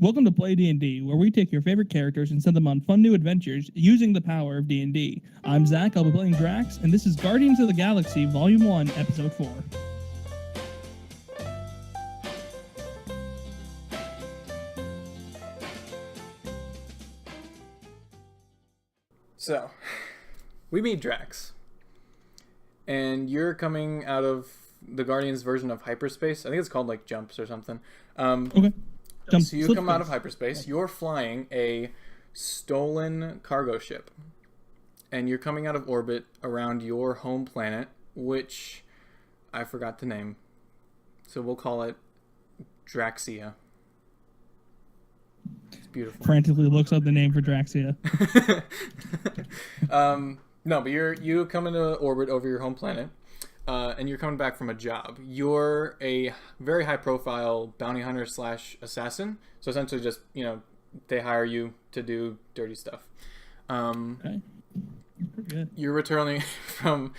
Welcome to Play D&D, where we take your favorite characters and send them on fun new adventures using the power of D&D. I'm Zach, I'll be playing Drax, and this is Guardians of the Galaxy Volume 1, Episode 4. So, we meet Drax, and you're coming out of the Guardians version of hyperspace. I think it's called, like, jumps or something. Okay. So you come out of hyperspace, you're flying a stolen cargo ship, and you're coming out of orbit around your home planet, which I forgot to name, so we'll call it Draxia. It's beautiful. Frantically looks up the name for Draxia. No, but you come into orbit over your home planet, and you're coming back from a job. You're a very high-profile bounty hunter / assassin. So essentially, just they hire you to do dirty stuff. Okay. Good. You're returning from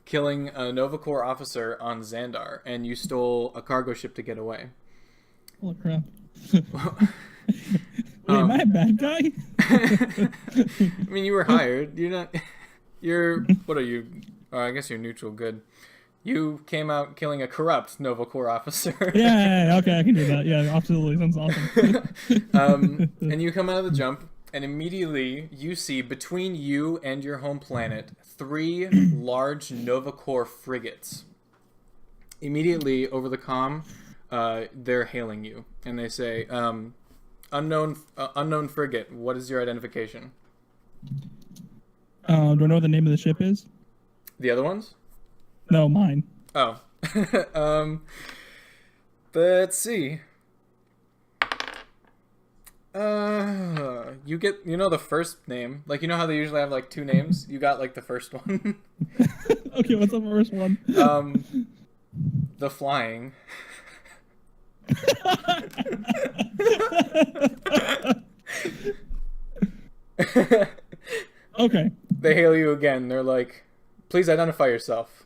killing a Nova Corps officer on Xandar, and you stole a cargo ship to get away. Holy crap. Wait, am I a bad guy? I mean, you were hired. You're not. You're. What are you? I guess you're neutral good. You came out killing a corrupt Nova Corps officer. Yeah, okay, I can do that. Yeah, absolutely. Sounds awesome. And you come out of the jump, and immediately you see between you and your home planet 3 large Nova Corps frigates. Immediately over the comm, they're hailing you, and they say, "Unknown frigate. What is your identification?" Do I know what the name of the ship is? The other ones? No, mine. Oh. Let's see. You get, the first name. Like, how they usually have, like, 2 names? You got, like, the first one. Okay, what's the first one? The Flying. Okay. They hail you again. They're like, please identify yourself.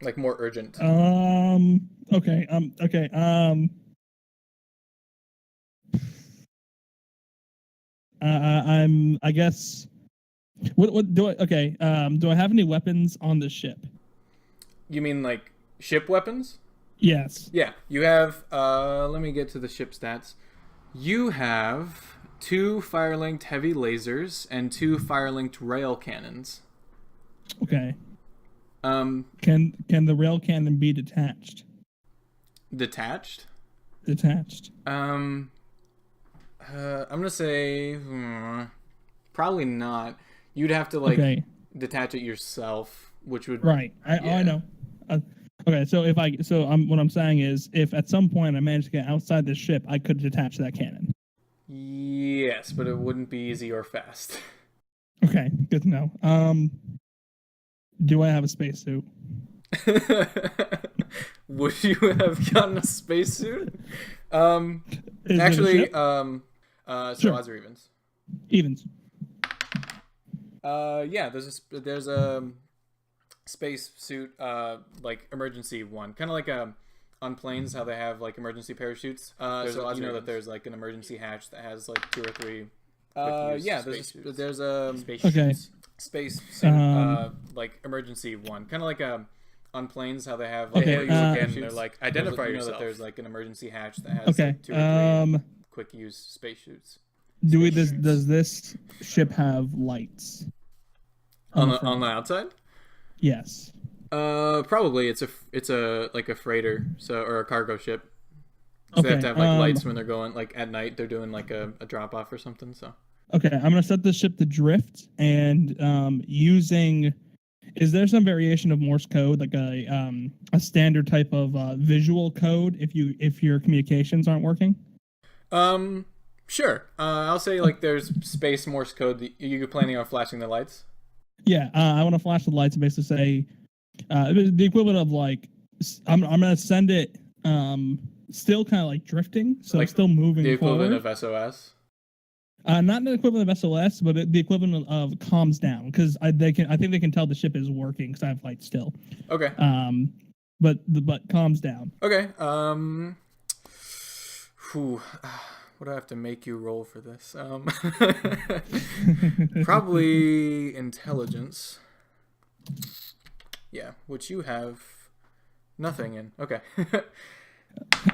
Like, more urgent. Okay. I guess. What do I? Okay. Do I have any weapons on the ship? You mean like ship weapons? Yes. Yeah. You have. Let me get to the ship stats. You have 2 fire-linked heavy lasers and 2 fire-linked rail cannons. Okay. Can the rail cannon be detached? Detached? Detached. I'm gonna say probably not. You'd have to detach it yourself, which would right. I know. Okay, so what I'm saying is, if at some point I managed to get outside the ship, I could detach that cannon. Yes, but it wouldn't be easy or fast. Okay, good to know. Do I have a spacesuit? Would you have gotten a spacesuit? Actually, so sure. odds or evens? Evens. Yeah, there's a space suit, like emergency one, kind of like on planes how they have like emergency parachutes. So that there's like an emergency hatch that has like 2 or 3. Yeah, there's a space suit, like emergency one, kind of like on planes how they have like they're like identify yourself. That there's like an emergency hatch that has like 2 or 3 quick use space suits. Does this ship have lights on the outside? Yes. Probably it's a like a freighter, or a cargo ship. So they have to have like lights when they're going, like at night they're doing like a drop off or something. So okay, I'm gonna set the ship to drift, and using. Is there some variation of Morse code, like a standard type of visual code, if your communications aren't working? Sure. I'll say like there's space Morse code. You're planning on flashing the lights? Yeah, I want to flash the lights and basically say the equivalent of like I'm gonna send it still kind of like drifting, so like still moving. The equivalent forward. of SOS. Not the equivalent of SOS, but the equivalent of comms down, because I think they can tell the ship is working because I have lights still. Okay. But comms down. Okay. what do I have to make you roll for this? Probably intelligence. Yeah, which you have nothing in. Okay.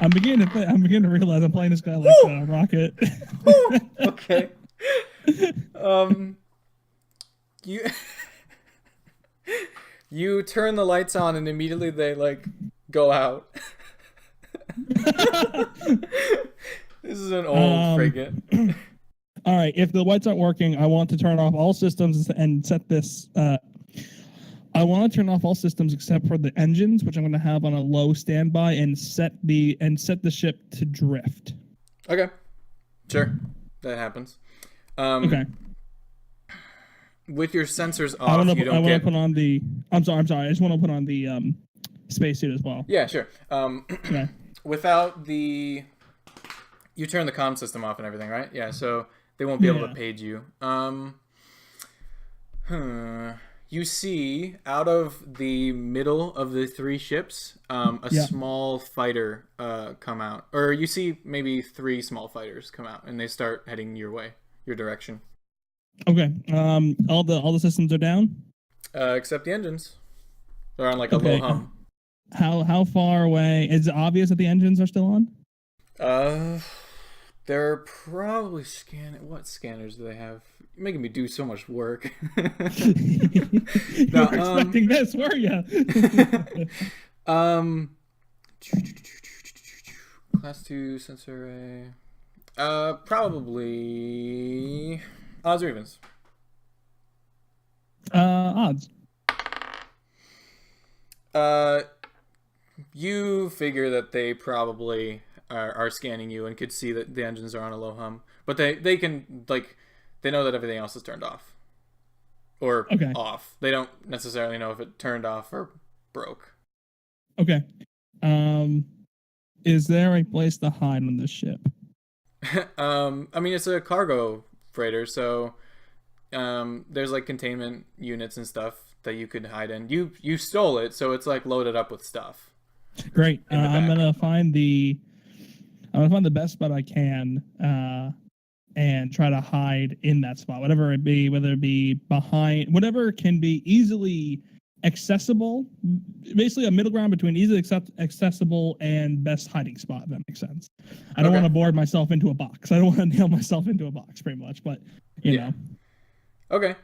I'm beginning to realize I'm playing this guy like Rocket. Okay. You you turn the lights on and immediately they like go out. This is an old frigate. All right, if the lights aren't working, I want to turn off all systems and set this. I want to turn off all systems except for the engines, which I'm going to have on a low standby, and set the ship to drift. Okay, sure, that happens. Okay. With your sensors off, I want to put on the. I'm sorry. I just want to put on the spacesuit as well. Yeah, sure. Okay. Without the, you turn the comm system off and everything, right? Yeah, so they won't be able to page you. You see out of the middle of the three ships, a small fighter come out, or you see maybe 3 small fighters come out, and they start heading your way, your direction. Okay. All the systems are down, except the engines. They're on like a low hum. How far away? Is it obvious that the engines are still on? They're probably scanning. What scanners do they have? You're making me do so much work. You were expecting this, were you? Class 2 sensor array. Probably odds or evens. Odds. You figure that they probably are scanning you and could see that the engines are on a low hum, but they can like they know that everything else is turned off or off. They don't necessarily know if it turned off or broke. Okay. Is there a place to hide on this ship? I mean, it's a cargo freighter, so there's like containment units and stuff that you could hide in. You stole it, so it's like loaded up with stuff. Great. I'm gonna find the best spot I can, and try to hide in that spot, whatever it be, whether it be behind, whatever can be easily accessible. Basically, a middle ground between easily accessible and best hiding spot. If that makes sense. I don't want to board myself into a box. I don't want to nail myself into a box, pretty much. But you know. Okay.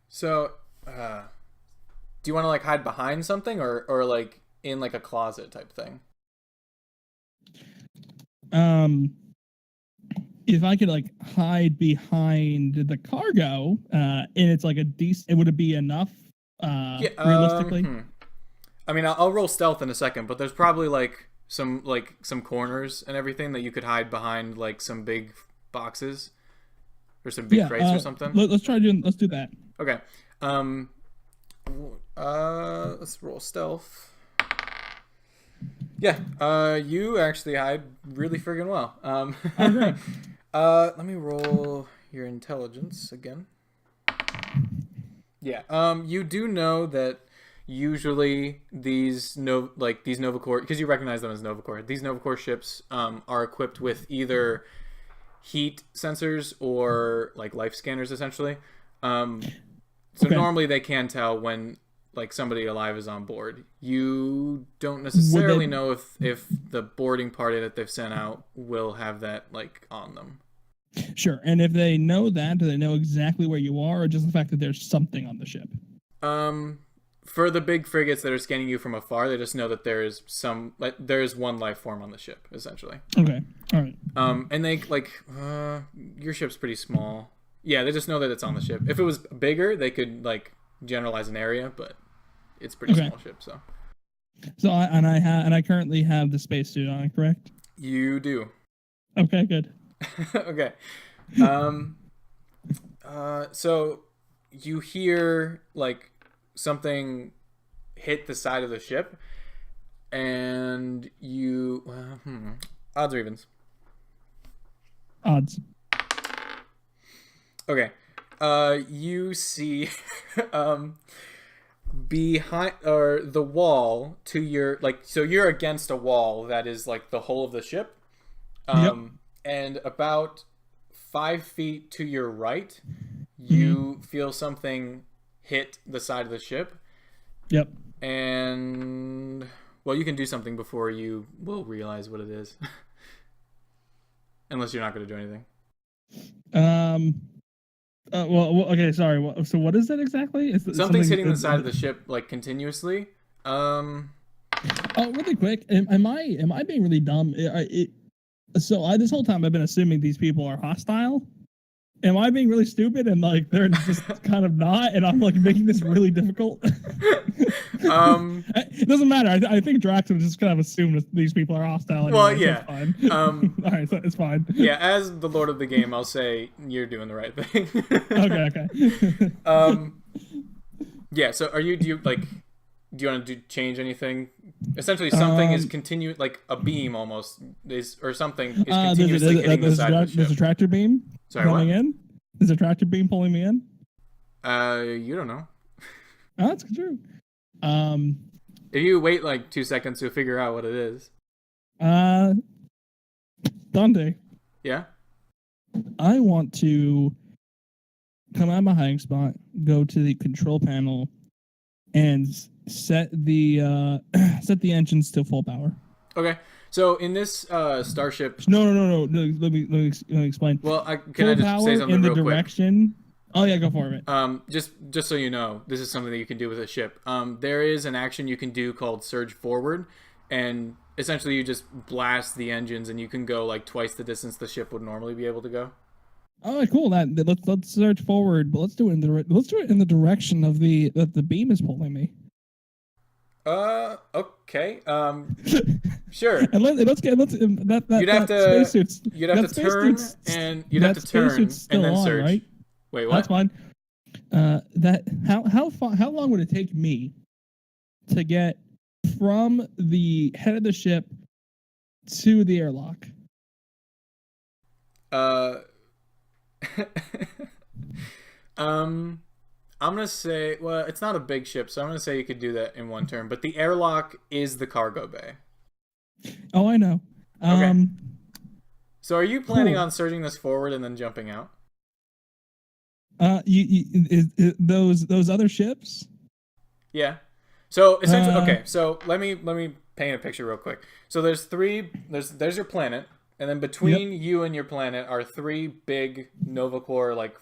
So, do you want to like hide behind something or like in like a closet type thing? If I could like hide behind the cargo, and it's like a decent, would it be enough? Realistically, I mean, I'll roll stealth in a second, but there's probably like some corners and everything that you could hide behind, like some big boxes or some big crates or something. Let's do that. Okay. Let's roll stealth. Yeah, you actually hide really friggin' well. Right. Let me roll your intelligence again. Yeah, you do know that usually these Novacore, because you recognize them as Novacore, these Novacore ships are equipped with either heat sensors or like life scanners, essentially. Normally they can tell when like somebody alive is on board. You don't necessarily know if the boarding party that they've sent out will have that like on them. Sure. And if they know that, do they know exactly where you are, or just the fact that there's something on the ship? For the big frigates that are scanning you from afar, they just know that there is one life form on the ship, essentially. Okay. All right. And they like your ship's pretty small. Yeah, they just know that it's on the ship. If it was bigger, they could like generalize an area, but it's pretty small ship. So I currently have the spacesuit on, correct? You do. Okay, good. Okay. So you hear like something hit the side of the ship, and you odds or evens? Odds. Okay. You see behind or the wall to your like, so you're against a wall that is like the hull of the ship, and about 5 feet to your right, you feel something hit the side of the ship. Yep. And well, you can do something before you will realize what it is. Unless you're not going to do anything. Well, okay, sorry. So what is it exactly? Something's hitting the side of the ship like continuously. Oh, really quick. Am I being really dumb? So this whole time I've been assuming these people are hostile. Am I being really stupid and like they're just kind of not, and I'm like making this really difficult? It doesn't matter. I think Drax would just kind of assume that these people are hostile. Anyway, well, yeah. So it's fine. All right, so it's fine. Yeah, as the Lord of the game, I'll say you're doing the right thing. Okay. Yeah. So do you want to change anything? Essentially, something is continuing, like a beam almost or something is continuously hitting the side of the ship. There's a tractor beam. Sorry, pulling in? Is a tractor beam pulling me in? You don't know. Oh, that's true. If you wait like 2 seconds, you'll figure out what it is. Dante. Yeah? I want to come out of my hiding spot, go to the control panel, and set the engines to full power. Okay. So in this starship, no. Let me explain. Well, can I just say something real direction? Quick? Oh yeah, go for it. Just so you know, this is something that you can do with a ship. There is an action you can do called surge forward, and essentially you just blast the engines, and you can go like twice the distance the ship would normally be able to go. Oh, cool. Let's surge forward, but let's do it in the direction of the beam is pulling me. Okay. Sure. And let's you'd have to turn and then surge. Right? Wait, what? That's fine. How long would it take me to get from the head of the ship to the airlock? I'm gonna say, well, it's not a big ship, so I'm gonna say you could do that in one turn. But the airlock is the cargo bay. Oh, I know. Okay. So are you planning on surging this forward and then jumping out? Those other ships? Yeah. So essentially, okay. So let me paint a picture real quick. So there's your planet, and then between you and your planet are 3 big Novacore like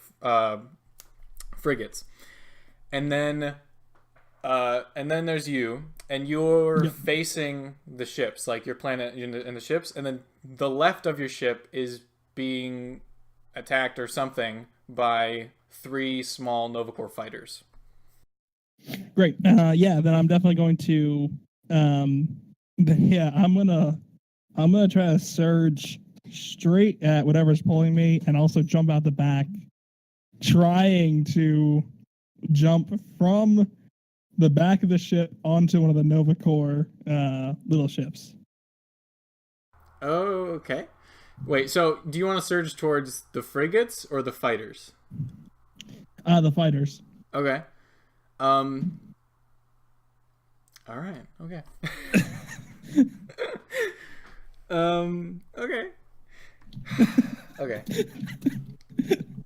frigates, and then there's you, and you're facing the ships, like your planet and the ships, and then the left of your ship is being attacked or something by 3 small Novacore fighters. Great. Yeah, then I'm definitely going to I'm gonna try to surge straight at whatever's pulling me and also jump out the back, trying to jump from the back of the ship onto one of the Novacore little ships. Oh, okay. Wait, so do you want to surge towards the frigates or the fighters? The fighters. Okay. All right. Okay. Okay. Okay.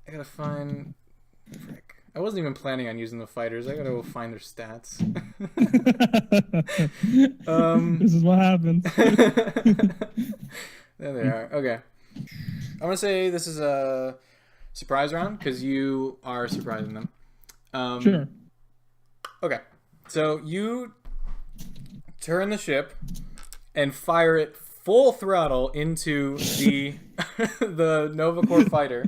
I gotta find. Frick. I wasn't even planning on using the fighters. I gotta go find their stats. This is what happens. There they are. Okay. I'm gonna say this is a surprise round because you are surprising them. Sure. Okay. So you turn the ship and fire it full throttle into the the Novacore fighter.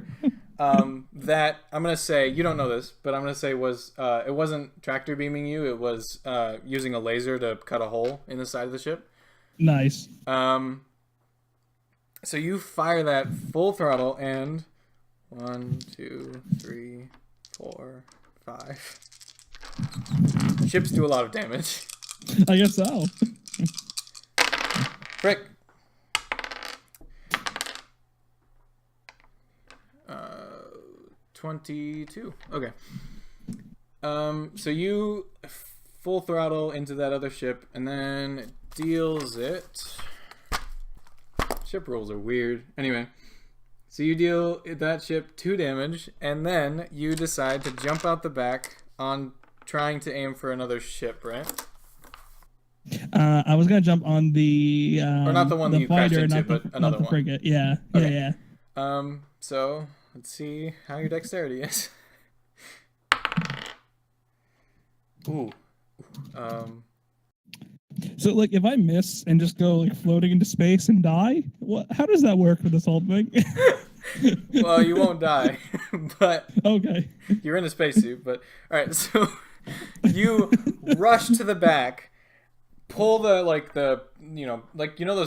That I'm gonna say, you don't know this, but I'm gonna say was it wasn't tractor beaming you. It was using a laser to cut a hole in the side of the ship. Nice. So you fire that full throttle, and 1, 2, 3, 4, 5. Ships do a lot of damage. I guess so. Frick. 22. Okay. So you full throttle into that other ship, and then deals it. Ship rolls are weird. Anyway, so you deal that ship 2 damage, and then you decide to jump out the back on trying to aim for another ship, right? I was gonna jump on the or not the one that you crashed fighter, into, but another one. Frigate. Yeah, Okay. yeah. So let's see how your dexterity is. Ooh. So like, if I miss and just go like floating into space and die, what? How does that work for this whole thing? Well, you won't die, but okay. You're in a spacesuit. But all right, so you rush to the back, pull those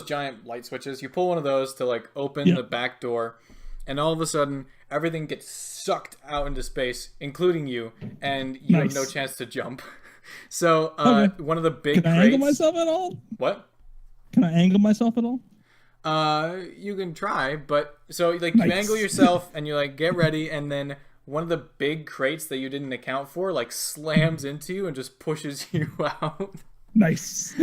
giant light switches. You pull one of those to like open the back door, and all of a sudden everything gets sucked out into space, including you, and you have no chance to jump. So one of the big Can I angle myself at all? What? Can I angle myself at all? You can try, but so like you angle yourself and you like get ready, and then one of the big crates that you didn't account for like slams into you and just pushes you out. Nice.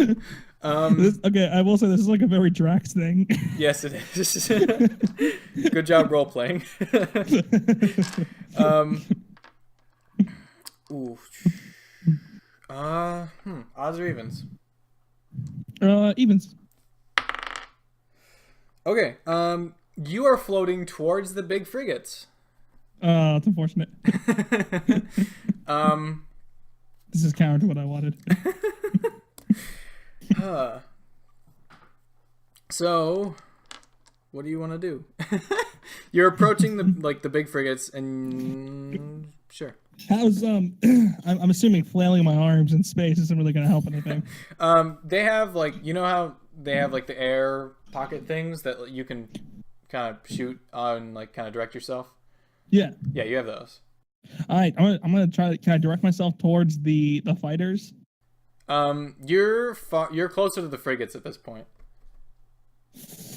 Okay, I will say this is like a very Drax thing. Yes, it is. Good job role playing. Ooh. Odds or evens? Evens. Okay. You are floating towards the big frigates. It's unfortunate. This is counter to what I wanted. So, what do you want to do? You're approaching the big frigates, and sure. How's I'm assuming flailing my arms in space isn't really going to help anything. They have how they have like the air pocket things that you can kind of shoot on, like kind of direct yourself. Yeah. Yeah, you have those. All right, I'm gonna try. Can I direct myself towards the fighters? You're closer to the frigates at this point.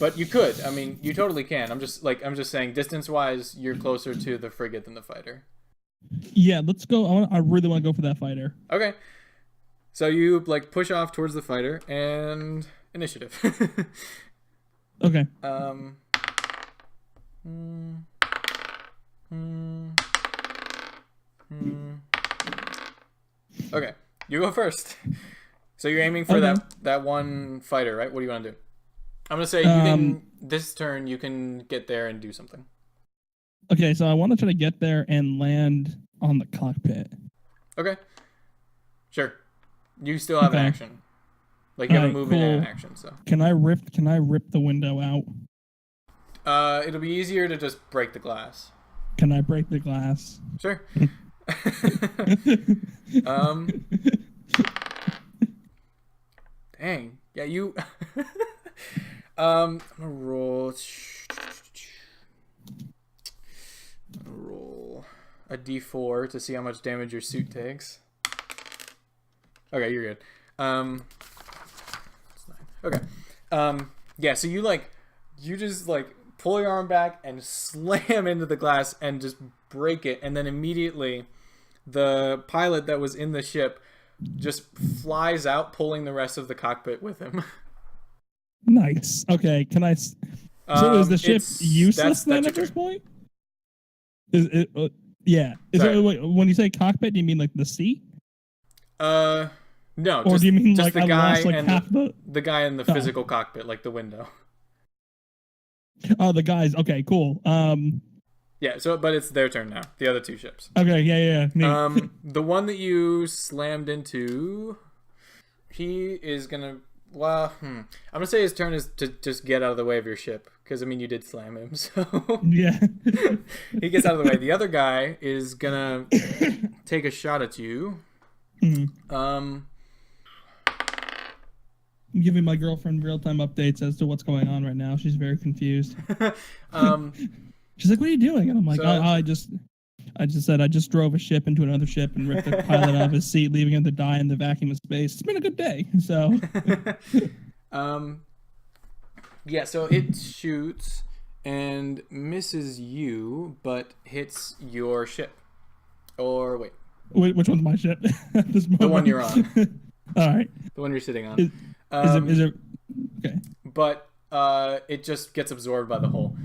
But you could. I mean, you totally can. I'm just saying, distance-wise, you're closer to the frigate than the fighter. Yeah, let's go. I really want to go for that fighter. Okay. So you like push off towards the fighter and initiative. Okay. Okay, you go first. So you're aiming for that one fighter, right? What do you want to do? I'm gonna say you can. This turn, you can get there and do something. Okay, so I want to try to get there and land on the cockpit. Okay. Sure. You still have an action. Like you have a move in action. So can I rip the window out? It'll be easier to just break the glass. Can I break the glass? Sure. Dang. Yeah, you. I'm gonna roll. Roll a d4 to see how much damage your suit takes. Okay, you're good. It's 9. Okay. Yeah. So you just pull your arm back and slam into the glass and just break it, and then immediately the pilot that was in the ship just flies out, pulling the rest of the cockpit with him. Nice. Okay. Can I? So is the ship useless then at this point? Is it? Yeah. Is it, when you say cockpit, do you mean like the seat? No. Or do you mean just like the guy lost, and the guy in the physical cockpit, like the window? Oh, the guys. Okay, cool. Yeah. So, but it's their turn now. The other two ships. Okay. Yeah. The one that you slammed into, he is gonna. Well, I'm gonna say his turn is to just get out of the way of your ship, because I mean you did slam him, so yeah. He gets out of the way. The other guy is gonna take a shot at you. Mm-hmm. I'm giving my girlfriend real-time updates as to what's going on right now. She's very confused. She's like, "What are you doing?" And I'm like, I just said I just drove a ship into another ship and ripped the pilot out of his seat, leaving him to die in the vacuum of space. It's been a good day." So, yeah. So it shoots and misses you, but hits your ship. Or wait, Which one's my ship at this moment? The one you're on. All right. The one you're sitting on. Is it okay? But it just gets absorbed by the hole.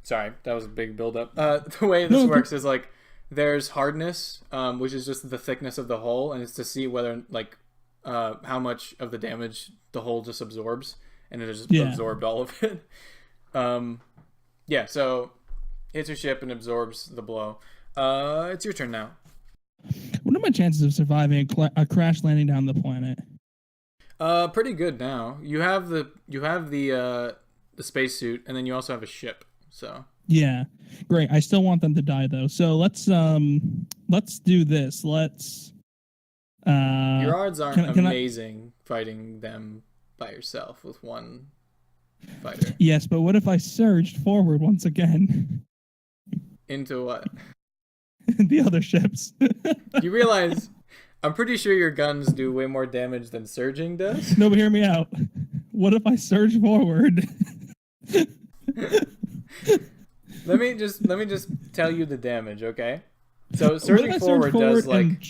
Sorry, that was a big buildup. The way this works is like there's hardness, which is just the thickness of the hole, and it's to see whether like how much of the damage the hole just absorbs, and it just absorbed all of it. Yeah, so hits your ship and absorbs the blow. It's your turn now. What are my chances of surviving a crash landing down the planet? Pretty good now. You have the spacesuit, and then you also have a ship. So yeah, great. I still want them to die though. So let's do this. Let's. Your odds aren't amazing fighting them by yourself with one fighter. Yes, but what if I surged forward once again? Into what? The other ships. You realize, I'm pretty sure your guns do way more damage than surging does. No, but hear me out. What if I surge forward? Let me just tell you the damage, okay? So surging forward does like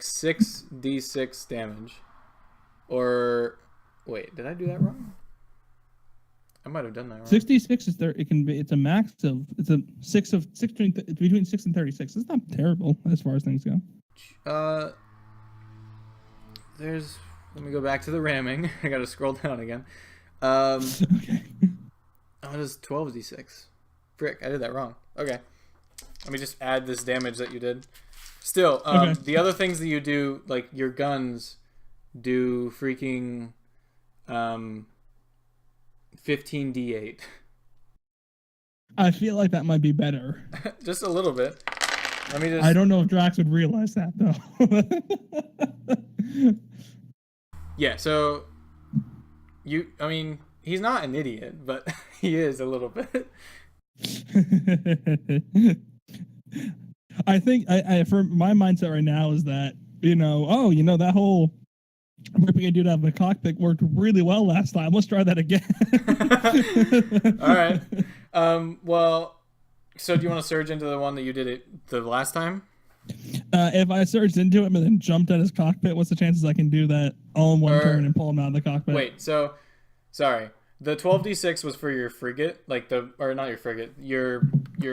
6d6 damage. Or wait, did I do that wrong? I might have done that wrong. 66 is there. It's a max of. It's a between 6 and 36. It's not terrible as far as things go. Let me go back to the ramming. I gotta scroll down again. Okay. Oh, it is 12d6. Frick, I did that wrong. Okay. Let me just add this damage that you did. Still, the other things that you do, like your guns, do freaking 15d8. I feel like that might be better. Just a little bit. Let me just. I don't know if Drax would realize that though. Yeah. So I mean, he's not an idiot, but he is a little bit. I think I for my mindset right now is that that whole ripping a dude out of the cockpit worked really well last time. Let's try that again. All right. Well, so do you want to surge into the one that you did it the last time? If I surged into him and then jumped at his cockpit, what's the chances I can do that all in one turn and pull him out of the cockpit? Wait, so sorry. The 12d6 was for your frigate, or not your frigate, your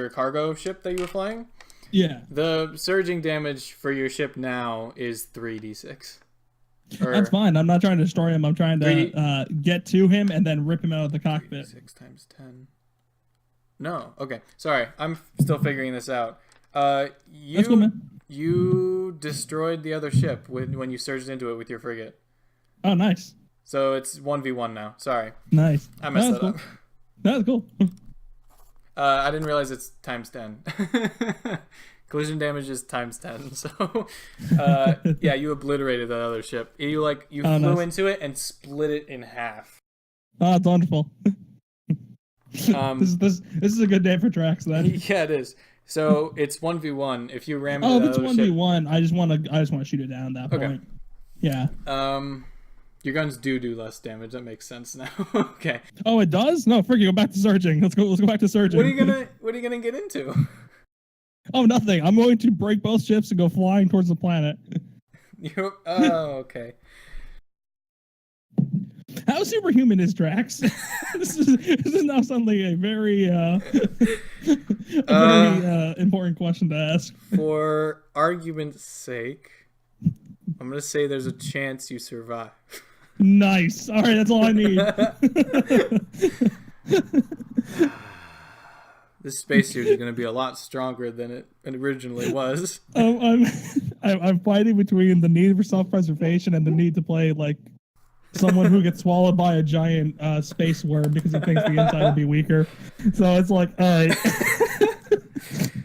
cargo ship that you were flying? Yeah. The surging damage for your ship now is 3d6. That's fine. I'm not trying to destroy him. I'm trying to get to him and then rip him out of the cockpit. 6 times 10. No. Okay. Sorry. I'm still figuring this out. That's cool, man. You destroyed the other ship when you surged into it with your frigate. Oh, nice. So it's 1v1 now. Sorry. Nice. I messed that up. That's cool. I didn't realize it's times 10. Collision damage is times 10. So, yeah, you obliterated that other ship. You flew into it and split it in half. Oh, it's wonderful. This is a good day for Drax then. Yeah, it is. So it's 1v1. If you ram into if it's 1v1, I just want to shoot it down at that point. Yeah. Your guns do less damage. That makes sense now. Okay. Oh, it does? No, frick, go back to surging. Let's go back to surging. What are you gonna get into? Oh, nothing. I'm going to break both ships and go flying towards the planet. Okay. How superhuman is Drax? This is now suddenly a very important question to ask. For argument's sake, I'm gonna say there's a chance you survive. Nice. All right, that's all I need. This spacesuit is going to be a lot stronger than it originally was. I'm fighting between the need for self-preservation and the need to play like someone who gets swallowed by a giant space worm because he thinks the inside will be weaker. So it's like, all right,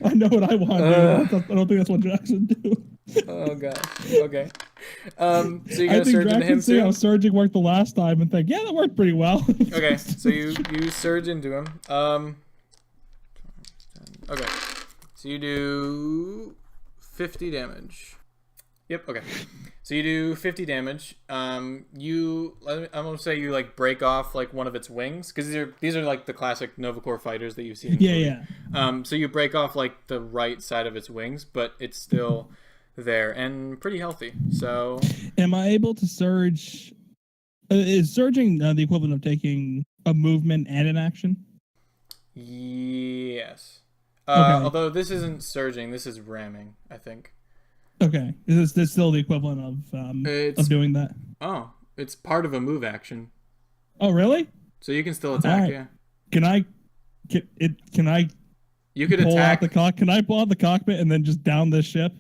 I know what I want to do. I don't think that's what Drax would do. Oh god. Okay. So you gonna surge into him too? How surging worked the last time and think, yeah, that worked pretty well. Okay, so you surge into him. Okay, so you do 50 damage. Yep. Okay. So you do 50 damage. I'm gonna say you like break off like one of its wings because these are like the classic Novacore fighters that you've seen. In the movie. Yeah. So you break off like the right side of its wings, but it's still there and pretty healthy. So am I able to surge? Is surging the equivalent of taking a movement and an action? Yes. Okay. Although this isn't surging, this is ramming, I think. Okay. Is this still the equivalent of doing that? Oh, it's part of a move action. Oh, really? So you can still attack, yeah. Can I You could pull attack. out can I pull out the cockpit and then just down this ship?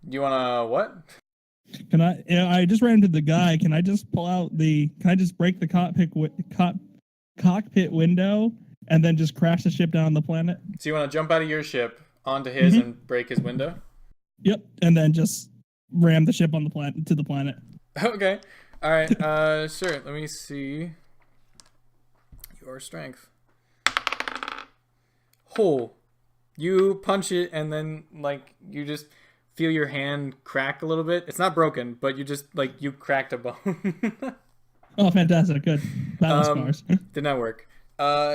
You wanna what? Can I? I just ran into the guy. Can I just pull out Can I just break the cockpit window and then just crash the ship down on the planet? So you want to jump out of your ship onto his and break his window? Yep, and then just ram the ship on the planet to the planet. Okay. All right. Sure. Let me see your strength. Oh, you punch it and then like you just feel your hand crack a little bit. It's not broken, but you just like you cracked a bone. Oh, fantastic! Good. Battle scars. Did not work.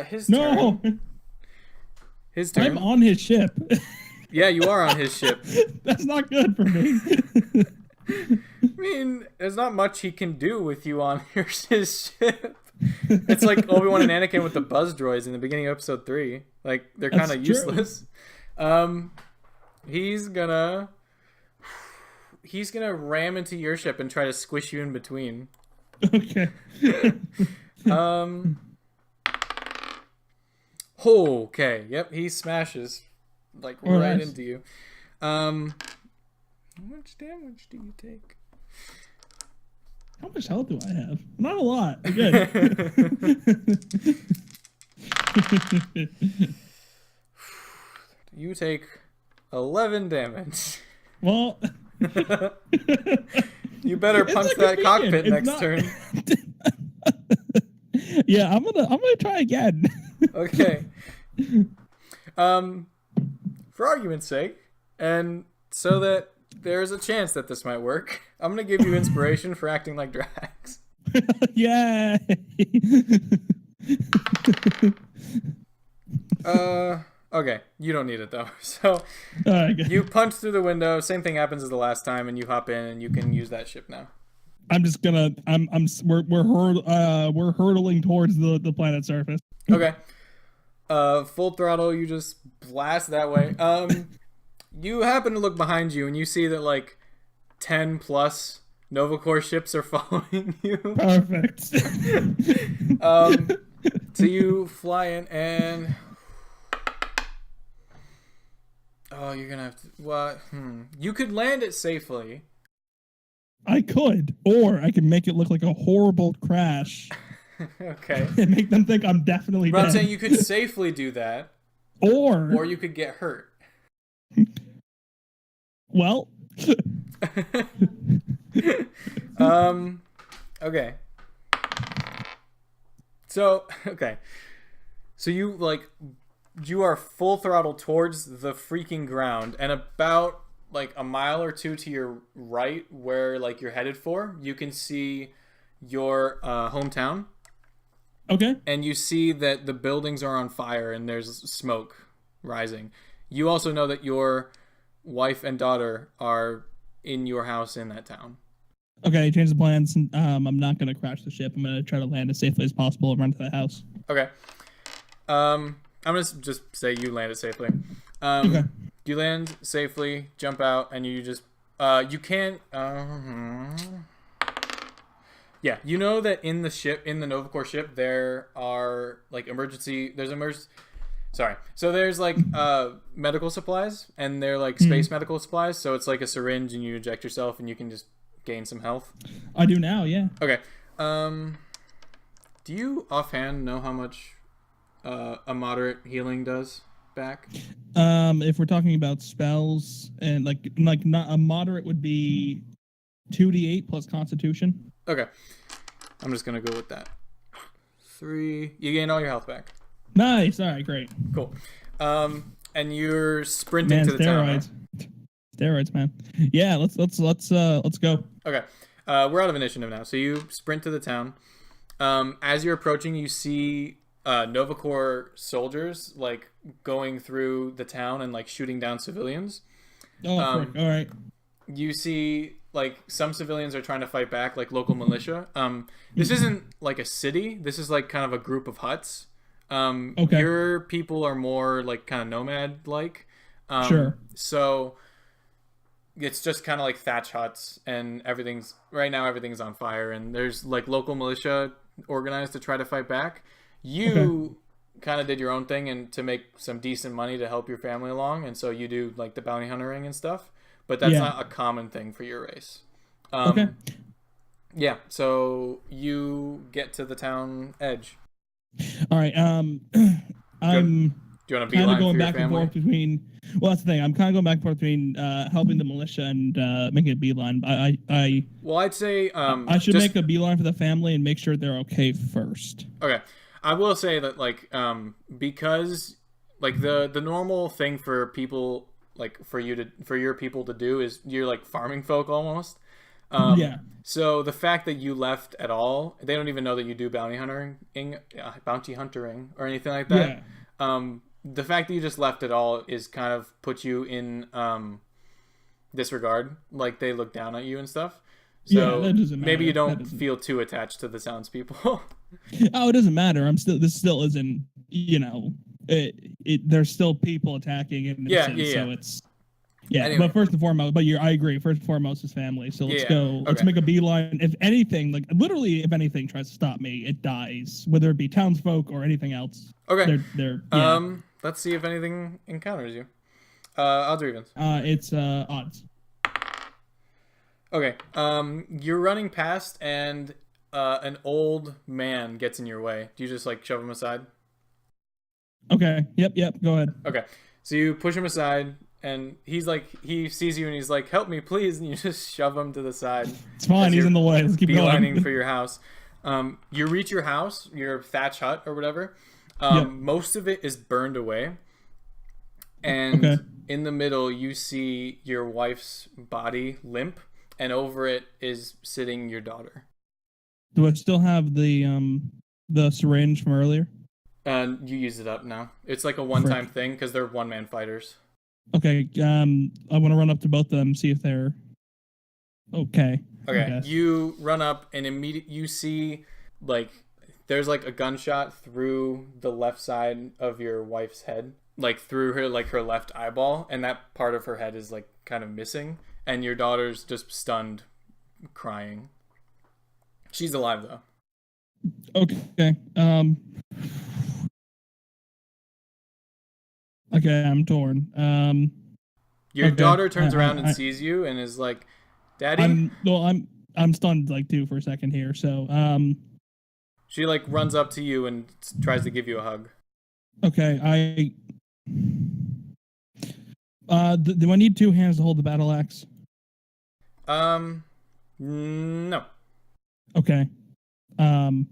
His No. turn. His turn. I'm on his ship. Yeah, you are on his ship. That's not good for me. I mean, there's not much he can do with you on his ship. It's like Obi-Wan and Anakin with the buzz droids in the beginning of episode 3. Like, they're kind of useless. He's gonna ram into your ship and try to squish you in between. Okay. Okay. Yep, he smashes like right into you. How much damage do you take? How much health do I have? Not a lot. Good. You take 11 damage. Well, you better punch that cockpit next turn. Yeah, I'm gonna try again. Okay. For argument's sake, and so that there's a chance that this might work, I'm gonna give you inspiration for acting like Drax. Yeah. Okay, you don't need it though. So you punch through the window. Same thing happens as the last time, and you hop in, and you can use that ship now. I'm just gonna. We're hurtling towards the planet's surface. Okay. Full throttle. You just blast that way. You happen to look behind you, and you see that like 10 plus Novacore ships are following you. Perfect. So you fly in, and you're gonna have to. What? You could land it safely. I could, or I could make it look like a horrible crash. Okay. And make them think I'm definitely dead. I'm saying you could safely do that. Or you could get hurt. Well. Okay. So you are full throttle towards the freaking ground, and about like a mile or two to your right where like you're headed for, you can see your hometown. Okay. And you see that the buildings are on fire and there's smoke rising. You also know that your wife and daughter are in your house in that town. Okay, change the plans. I'm not going to crash the ship. I'm going to try to land as safely as possible and run to the house. Okay. I'm going to just say you landed safely. Okay. You land safely, jump out, and you just... you can't... Yeah, you know that in the ship, in the Novacore ship, there are, like, So there's, like, medical supplies, and they're, like, space medical supplies, so it's like a syringe, and you inject yourself, and you can just gain some health. I do now, yeah. Okay. Do you offhand know how much a moderate healing does back? If we're talking about spells, and, like not a moderate would be 2d8 plus Constitution. Okay. I'm just going to go with that. 3. You gain all your health back. Nice. All right, great. Cool. And you're sprinting to the town. Steroids, man. Yeah, let's go. Okay. We're out of initiative now. So you sprint to the town. As you're approaching, you see Nova Corps soldiers like going through the town and like shooting down civilians. Oh, frick. All right. You see like some civilians are trying to fight back, like local militia. This isn't like a city. This is like kind of a group of huts. Okay. Your people are more like kind of nomad like. Sure. So it's just kind of like thatch huts, and everything's on fire, and there's like local militia organized to try to fight back. You kind of did your own thing and to make some decent money to help your family along, and so you do like the bounty huntering and stuff, but that's not a common thing for your race. Okay. Yeah, so you get to the town edge. All right. I'm Do you want to kind of beeline going for your back and family? forth between. Well, that's the thing. I'm kind of going back and forth between helping the militia and making a beeline. Well, I'd say I should make a beeline for the family and make sure they're okay first. Okay, I will say that like because like the normal thing for people like for your people to do is you're like farming folk almost. Yeah. So the fact that you left at all, they don't even know that you do bounty huntering or anything like that. Yeah. The fact that you just left at all is kind of put you in disregard. Like they look down at you and stuff. So that doesn't matter. maybe you don't feel too attached to the townspeople. Oh, it doesn't matter. This still isn't, there's still people attacking it. Yeah. So it's, anyway. But first and foremost, I agree. First and foremost is family. So let's go. Let's make a beeline. If anything, like literally, if anything tries to stop me, it dies. Whether it be townsfolk or anything else. Okay. They're let's see if anything encounters you. Odds or evens? It's odds. Okay. You're running past and an old man gets in your way. Do you just like shove him aside? Okay. Yep. Go ahead. Okay. So you push him aside. And he's like, he sees you and he's like, help me, please. And you just shove him to the side. It's fine. He's in the way. Let's keep beelining for your house. You reach your house, your thatch hut or whatever. Most of it is burned away. And in the middle, you see your wife's body limp. And over it is sitting your daughter. Do I still have the syringe from earlier? And you use it up now. It's like a one-time thing because they're one-man fighters. Okay, I want to run up to both of them, see if they're okay. Okay, you run up and immediately you see like there's like a gunshot through the left side of your wife's head, like through her left eyeball, and that part of her head is like kind of missing, and your daughter's just stunned, crying. She's alive though. Okay. Okay, I'm torn. Your daughter turns around and sees you and is like, "Daddy." I'm stunned like too for a second here. So she like runs up to you and tries to give you a hug. Okay, do I need two hands to hold the battle axe? No. Okay. I'm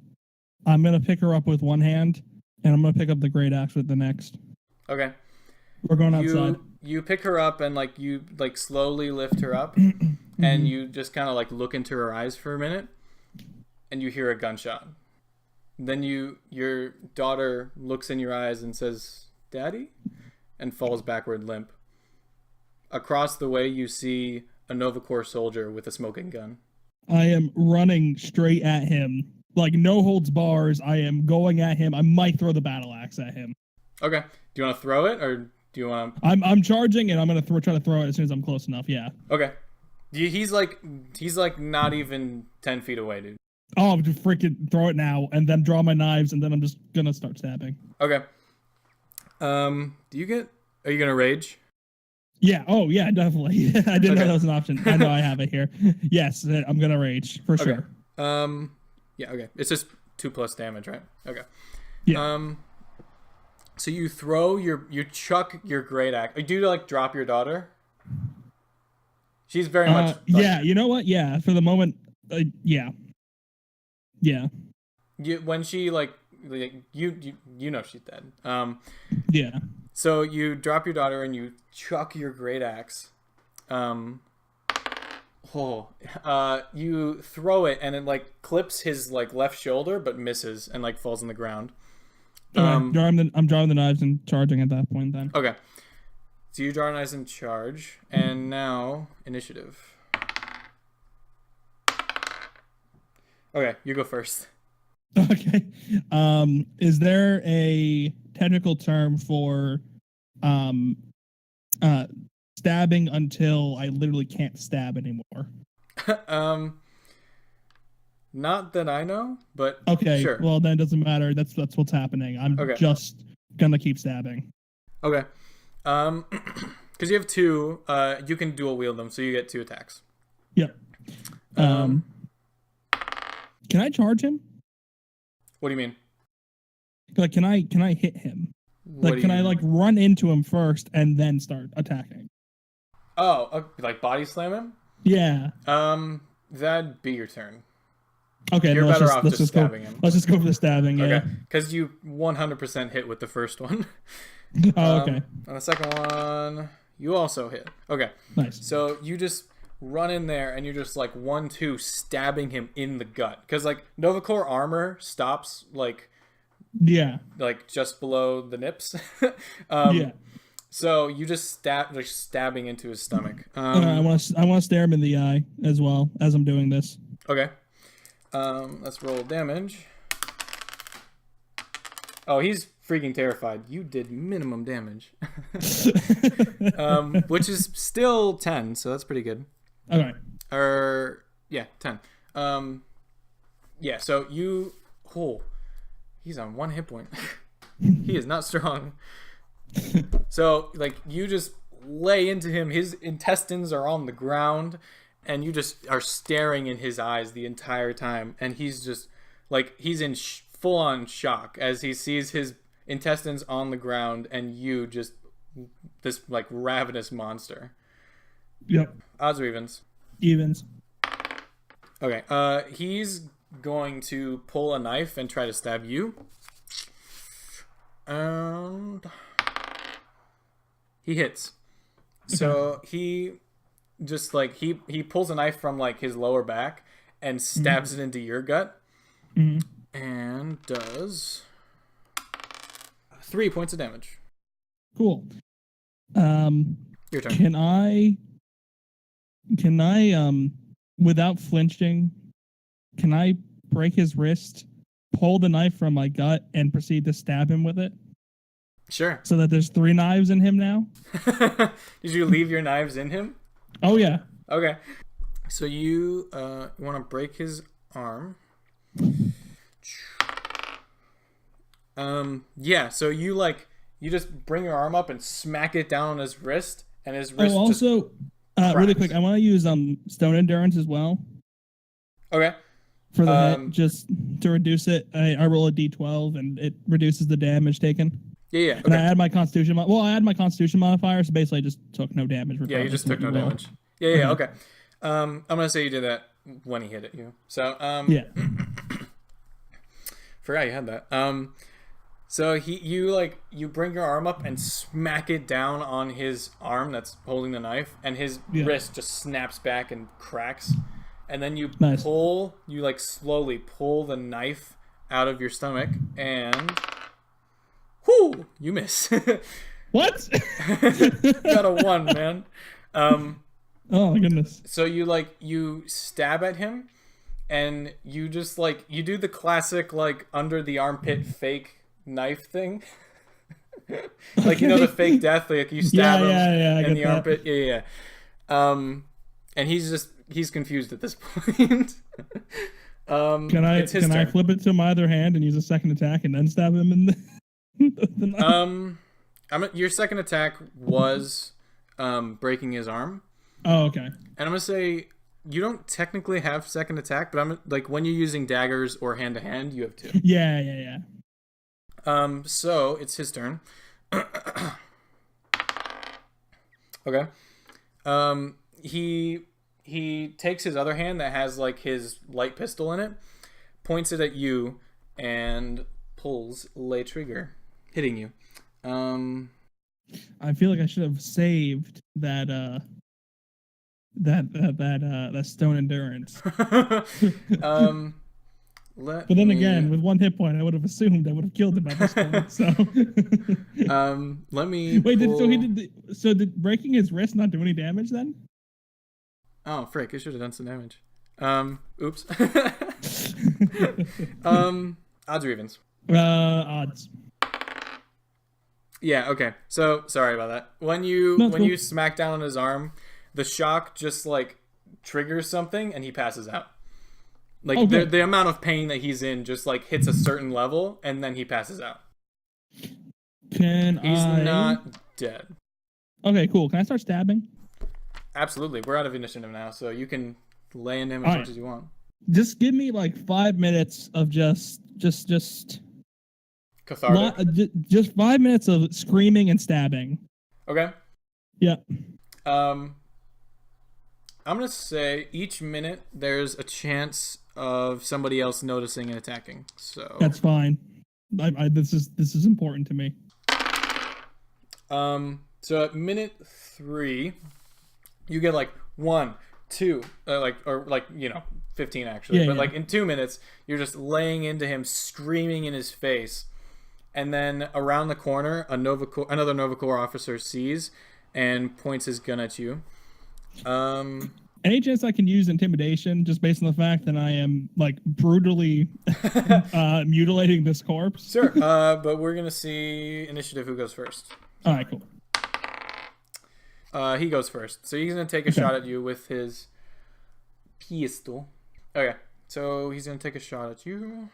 gonna pick her up with one hand, and I'm gonna pick up the great axe with the next. Okay. We're going outside. You pick her up and like you like slowly lift her up, and you just kind of like look into her eyes for a minute, and you hear a gunshot. Then your daughter looks in your eyes and says, "Daddy," and falls backward limp. Across the way, you see a Nova Corps soldier with a smoking gun. I am running straight at him, like no holds bars. I am going at him. I might throw the battle axe at him. Okay. Do you want to throw it or do you want to... I'm charging and I'm going to try to throw it as soon as I'm close enough. Yeah. Okay. He's like not even 10 feet away, dude. Oh, I'm just freaking throw it now and then draw my knives and then I'm just going to start stabbing. Okay. Are you going to rage? Yeah. Oh, yeah, definitely. I didn't know that was an option. I know I have it here. Yes, I'm going to rage for sure. Yeah, okay. It's just 2+ damage, right? Okay. Yeah. So you chuck your great axe. Do you like drop your daughter? She's very much. Yeah, you know what? Yeah, for the moment, yeah. When she you know she's dead. Yeah. So you drop your daughter and you chuck your great axe, You throw it and it like clips his like left shoulder, but misses and like falls on the ground. Okay, I'm drawing the knives and charging at that point. Then. Okay. So you draw knives and charge, and now initiative. Okay, you go first. Okay. Is there a technical term for stabbing until I literally can't stab anymore? Not that I know, but okay. Sure. Well, then it doesn't matter. That's what's happening. I'm just gonna keep stabbing. Okay. Because you have 2, you can dual wield them, so you get 2 attacks. Yep. Can I charge him? What do you mean? Like, can I hit him? Like, can I like run into him first and then start attacking? Oh, like body slam him? Yeah. That'd be your turn. Okay, You're better off just stabbing him. Let's just go for the stabbing. Yeah. Okay, because you 100% hit with the first one. Oh, okay. On the second one, you also hit. Okay. Nice. So you just run in there and you're just like 1-2 stabbing him in the gut, because like Novacore armor stops like just below the nips. Yeah. So you just stabbing into his stomach. I want to stare him in the eye as well as I'm doing this. Okay. Let's roll damage. Oh, he's freaking terrified. You did minimum damage. Which is still 10, so that's pretty good. Okay. 10. Yeah, so you... Oh, he's on 1 hit point. He is not strong. So, like, you just lay into him. His intestines are on the ground, and you just are staring in his eyes the entire time. And he's just, like, he's in full-on shock as he sees his intestines on the ground and you just this, like, ravenous monster. Yep. Odds or evens? Evens. Okay, he's going to pull a knife and try to stab you. And he hits. Okay. So he just like he pulls a knife from like his lower back and stabs it into your gut. And does 3 points of damage. Cool. Your turn. Can I without flinching, can I break his wrist, pull the knife from my gut, and proceed to stab him with it? Sure. So that there's 3 knives in him now? Did you leave your knives in him? Oh, yeah. Okay. So you want to break his arm. Yeah, so you just bring your arm up and smack it down on his wrist, and his wrist also, really quick, I want to use stone endurance as well. Okay. For the hit, just to reduce it, I roll a d12 and it reduces the damage taken. Yeah. Okay. And I add my constitution. I add my constitution modifier, so basically I just took no damage. Yeah, you just took no damage. Yeah. Okay. I'm gonna say you did that when he hit at you. So yeah. Forgot you had that. So you bring your arm up and smack it down on his arm that's holding the knife, and his wrist just snaps back and cracks. And then you slowly pull the knife out of your stomach, and whoo, you miss. What? You got a 1, man. Oh my goodness. So you stab at him, and you just you do the classic under the armpit fake knife thing. The fake death, you stab him in the armpit. Yeah. And he's confused at this point. Can I flip it to my other hand and use a second attack and then stab him in the knife? Your second attack was breaking his arm. Oh, okay. And I'm gonna say you don't technically have second attack, but I'm when you're using daggers or hand to hand, you have 2. Yeah. So it's his turn. Okay. He takes his other hand that has his light pistol in it, points it at you, and pulls lay trigger, hitting you. I feel like I should have saved that that stone endurance. Let But then me, again, with 1 hit point, I would have assumed I would have killed him at this point. So let me wait, pull... did breaking his wrist not do any damage then? Oh, frick, I should have done some damage. Oops. Odds or evens? Odds. Yeah, okay. So, sorry about that. When you smack down on his arm, the shock just, like, triggers something, and he passes out. Like, the amount of pain that he's in just, like, hits a certain level, and then he passes out. He's not dead. Okay, cool. Can I start stabbing? Absolutely. We're out of initiative now, so you can lay into him as much as you want. Just give me, like, 5 minutes of just... Cathartic? Just 5 minutes of screaming and stabbing. Okay. Yeah. I'm going to say each minute there's a chance of somebody else noticing and attacking. So that's fine. This is important to me. So at minute 3, you get like 1, 2, 15 actually. Yeah, but yeah. like in 2 minutes, you're just laying into him, screaming in his face. And then around the corner, another Nova Corps officer sees and points his gun at you. Any chance I can use intimidation just based on the fact that I am like brutally mutilating this corpse? Sure, but we're gonna see initiative who goes first. All right, cool. He goes first, so he's gonna take a shot at you with his pistol. Okay, so he's gonna take a shot at you.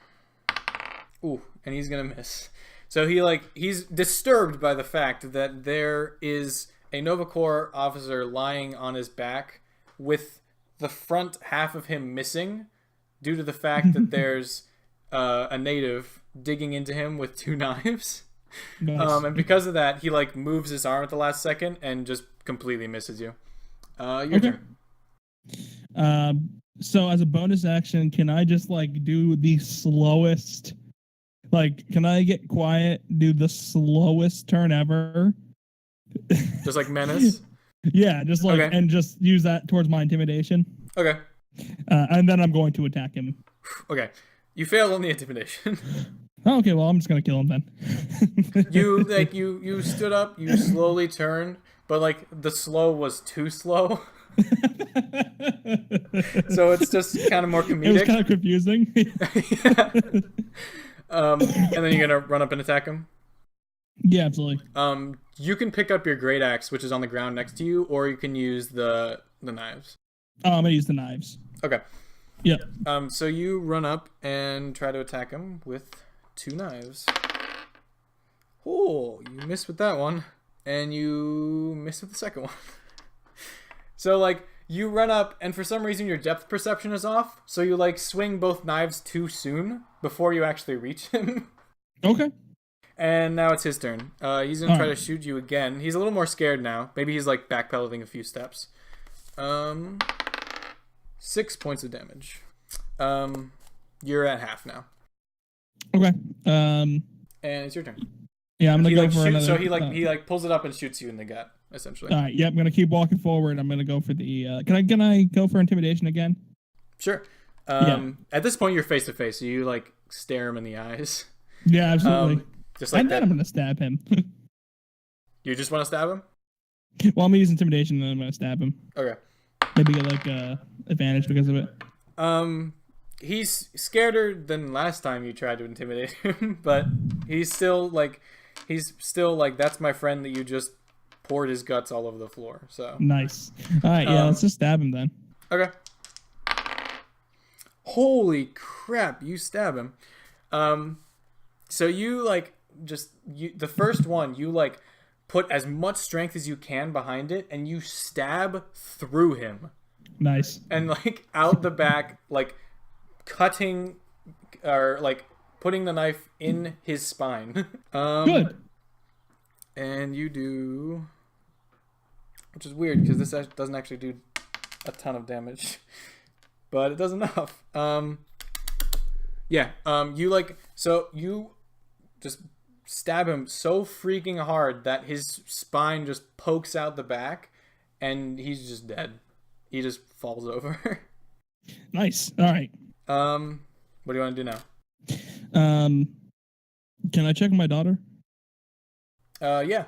Ooh, and he's gonna miss. So he's disturbed by the fact that there is a Nova Corps officer lying on his back with the front half of him missing due to the fact that there's a native digging into him with 2 knives. Nice. And because of that, he like moves his arm at the last second and just completely misses you. Your turn. So as a bonus action, can I just like do the slowest? Like, can I get quiet? Do the slowest turn ever? Just like menace. Yeah, just like and just use that towards my intimidation. Okay. And then I'm going to attack him. Okay. You failed on the intimidation. Oh, okay, well I'm just gonna kill him then. you stood up, you slowly turned, but like the slow was too slow. So it's just kind of more comedic. It was kind of confusing. Yeah. And then you're gonna run up and attack him? Yeah, absolutely. You can pick up your great axe, which is on the ground next to you, or you can use the knives. Oh, I'm gonna use the knives. Okay. Yeah. So you run up and try to attack him with 2 knives. Oh, you missed with that one, and you missed with the second one. So like you run up, and for some reason your depth perception is off, so you like swing both knives too soon before you actually reach him. Okay. And now it's his turn. He's gonna try to shoot you again. He's a little more scared now. Maybe he's like backpedaling a few steps. 6 points of damage. You're at half now. Okay. And it's your turn. Yeah, I'm gonna go for another. So he pulls it up and shoots you in the gut, essentially. All right. Yeah, I'm gonna keep walking forward. I'm gonna go for the. Can I go for intimidation again? Sure. At this point, you're face to face, so you like stare him in the eyes. Yeah, absolutely. Just like and that. then I'm gonna stab him. You just want to stab him? Well, I'm gonna use intimidation, and then I'm gonna stab him. Okay. Maybe get like advantage because of it. He's scareder than last time you tried to intimidate him, but he's still like that's my friend that you just poured his guts all over the floor. So nice. All right, yeah, let's just stab him then. Okay. Holy crap! You stab him. So you like the first one you like put as much strength as you can behind it, and you stab through him. Nice. And like out the back, like cutting or like putting the knife in his spine. Good. And you do, which is weird because this doesn't actually do a ton of damage, but it does enough. You just stab him so freaking hard that his spine just pokes out the back, and he's just dead. he just falls over. Nice. All right. What do you want to do now? Can I check my daughter? Yeah.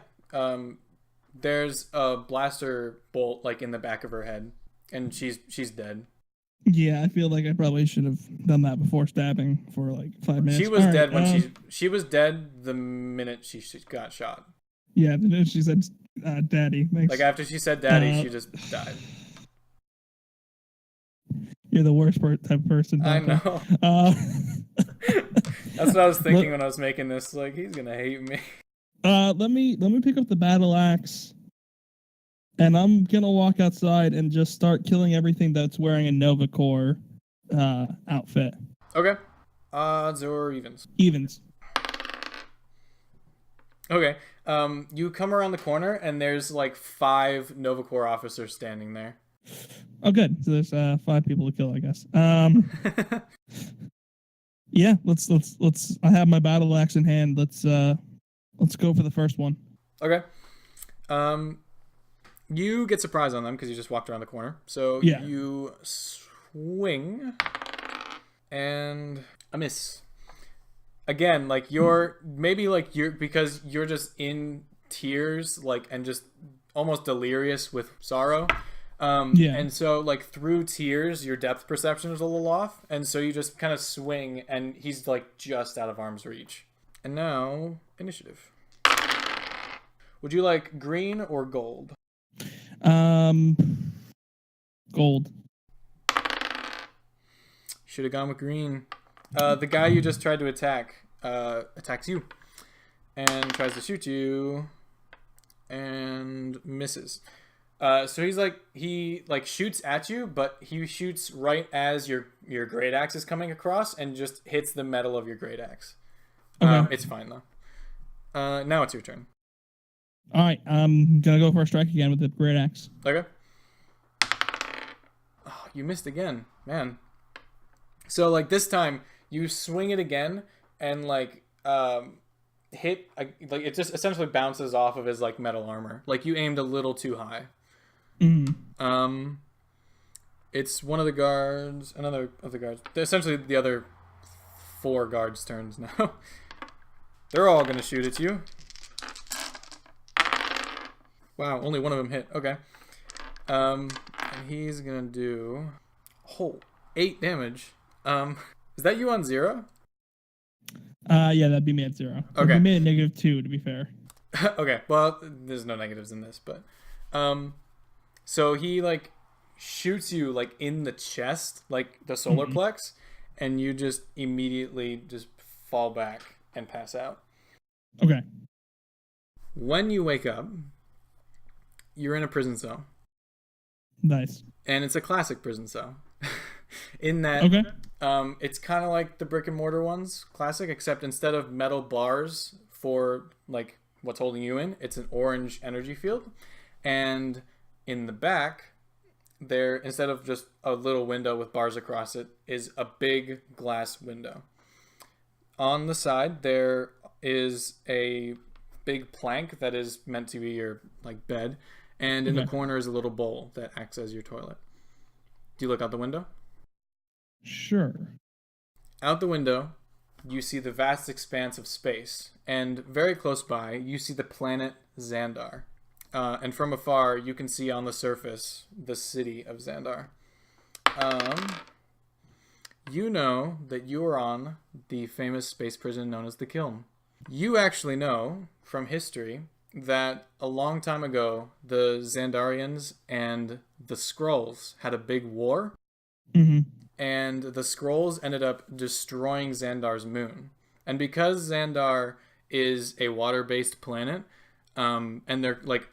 There's a blaster bolt like in the back of her head, and she's dead. Yeah, I feel like I probably should have done that before stabbing for like 5 minutes. She was dead when she was dead the minute she got shot. Yeah, the minute she said, "Daddy." Thanks. Like after she said "Daddy," she just died. You're the worst type of person. I know. That's what I was thinking when I was making this. Like, he's gonna hate me. Let me pick up the battle axe, and I'm gonna walk outside and just start killing everything that's wearing a Nova Corps outfit. Okay. Odds or evens? Evens. Okay. You come around the corner and there's like 5 Nova Corps officers standing there. Oh, good. So there's 5 people to kill, I guess. Yeah. Let's. I have my battle axe in hand. Let's go for the first one. Okay. You get surprised on them because you just walked around the corner. So yeah. You swing and a miss. Again, like because you're just in tears, like, and just almost delirious with sorrow. Yeah. And so like through tears, your depth perception is a little off. And so you just kind of swing and he's like just out of arm's reach. And now initiative. Would you like green or gold? Gold. Should have gone with green. The guy you just tried to attack attacks you and tries to shoot you and misses. So he shoots at you, but he shoots right as your great axe is coming across and just hits the metal of your great axe. Okay. It's fine though. Now it's your turn. All right, I'm gonna go for a strike again with the great axe. Okay. Oh, you missed again, man. So like this time you swing it again and like hit like it just essentially bounces off of his like metal armor. Like you aimed a little too high. Mm-hmm. It's one of the guards, another of the guards. Essentially the other 4 guards' turns now. They're all gonna shoot at you. Wow, only one of them hit. Okay. And he's gonna do 8 damage. Is that you on 0? Yeah, that'd be me at 0. Okay. It'd be me at -2 to be fair. Okay. Well, there's no negatives in this, but so he like shoots you like in the chest, like the solar plex, and you just immediately just fall back and pass out. Okay. When you wake up, you're in a prison cell. Nice. And it's a classic prison cell. In that, okay. It's kind of like the brick and mortar ones, classic, except instead of metal bars for like what's holding you in, it's an orange energy field. And in the back, there, instead of just a little window with bars across it, is a big glass window. On the side, there is a big plank that is meant to be your like bed, and in the corner is a little bowl that acts as your toilet. Do you look out the window? Sure. Out the window, you see the vast expanse of space, and very close by, you see the planet Xandar. And from afar, you can see on the surface the city of Xandar. You know that you are on the famous space prison known as the Kiln. You actually know from history that a long time ago, the Xandarians and the Skrulls had a big war. Mm-hmm. And the Skrulls ended up destroying Xandar's moon. And because Xandar is a water-based planet, and they're like,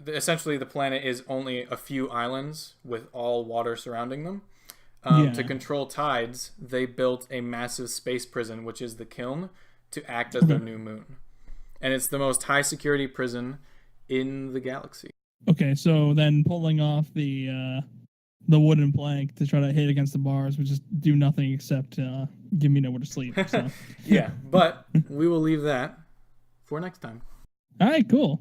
essentially the planet is only a few islands with all water surrounding them. To control tides, they built a massive space prison, which is the Kiln, to act as their new moon. And it's the most high security prison in the galaxy. Okay, so then pulling off the wooden plank to try to hit against the bars would just do nothing except give me nowhere to sleep. So. Yeah, but we will leave that for next time. All right, cool.